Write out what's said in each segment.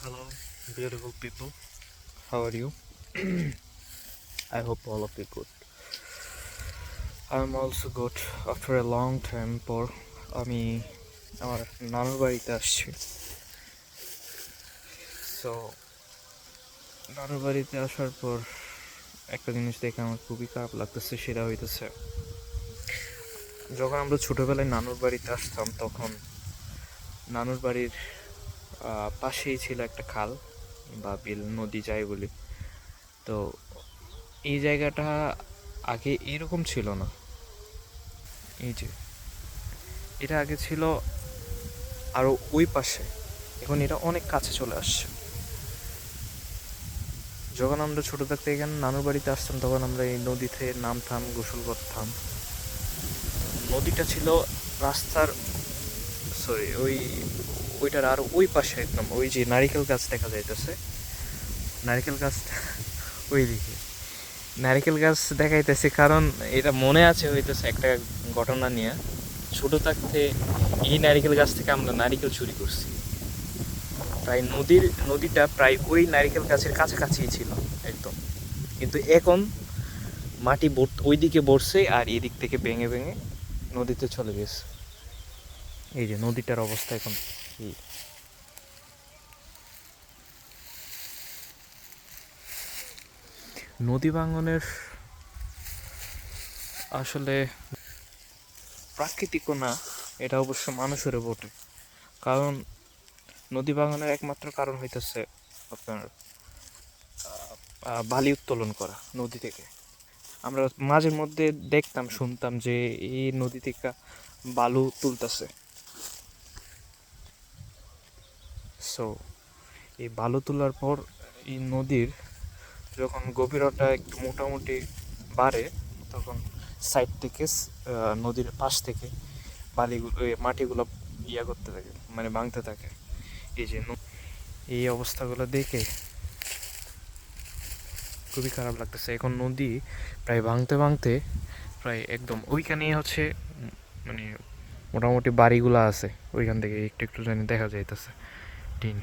Hello, beautiful people. How are you? I hope all of you good. I'm also good. After a long time পর আমি আমার নানুর বাড়িতে আসছি। So নানুর বাড়িতে আসার পর একটা জিনিস দেখে আমার খুবই খারাপ লাগতেছে, সেটা হইতেছে যখন আমরা ছোটবেলায় নানুর বাড়িতে আসতাম তখন নানুর বাড়ির পাশেই ছিল একটা খাল বা বিল, নদী যাই বলি। তো এই জায়গাটা আগে এরকম ছিল না। এই যে এটা আগে ছিল আরও ওই পাশে, এখন এটা অনেক কাছে চলে আসছে। যখন আমরা ছোটো থাকতে এখানে নানুর বাড়িতে আসতাম তখন আমরা এই নদীতে নামতাম, গোসল করতাম। নদীটা ছিল রাস্তার, সরি ওইটার আর ওই পাশে একদম, ওই যে নারিকেল গাছ দেখা যাইতেছে, নারিকেল গাছটা ওই দিকে নারিকেল গাছ দেখাইতেছে। কারণ এটা মনে আছে হইতেছে একটা ঘটনা নিয়ে, ছোটো থাকতে এই নারিকেল গাছ থেকে আমরা নারিকেল চুরি করছি। প্রায় নদীটা প্রায় ওই নারিকেল গাছের কাছাকাছি ছিল একদম, কিন্তু এখন মাটি ওই দিকে বসছে আর এদিক থেকে ভেঙে ভেঙে নদীতে চলে গেছে। এই যে নদীটার অবস্থা এখন এই। নদী ভাঙনের আসলে প্রাকৃতিকও না, এটা অবশ্য মানুষেরও বটে। কারণ নদী ভাঙনের একমাত্র কারণ হইতেছে আপনার বালি উত্তোলন করা নদী থেকে। আমরা মাঝে মধ্যে দেখতাম, শুনতাম যে এই নদী থেকে বালু তুলতেছে। সো এই বালু তোলার পর এই নদীর যখন গভীরতা একটু মোটামুটি বাড়ে তখন সাইড থেকে নদীর পাশ থেকে বালিগুলো, মাটিগুলো করতে থাকে, মানে ভাঙতে থাকে। এই যে এই অবস্থাগুলো দেখে খুবই খারাপ লাগতেছে। এখন নদী প্রায় ভাঙতে ভাঙতে প্রায় একদম ওইখানেই হচ্ছে, মানে মোটামুটি বাড়িগুলো আছে, ওইখান থেকে একটু একটু জানি দেখা যাইতেছে tin.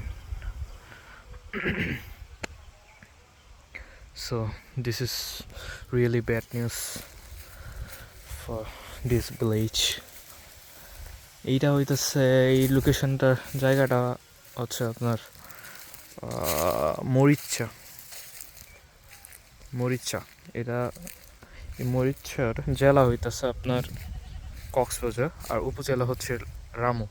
So this is really bad news for this village. এইটা হইতেছে, এই লোকেশনটার জায়গাটা হচ্ছে আপনার মরিচ্চা। এটা এই মরিচ্চার জেলা হইতেছে আপনার কক্সবাজার, আর উপজেলা হচ্ছে রামু।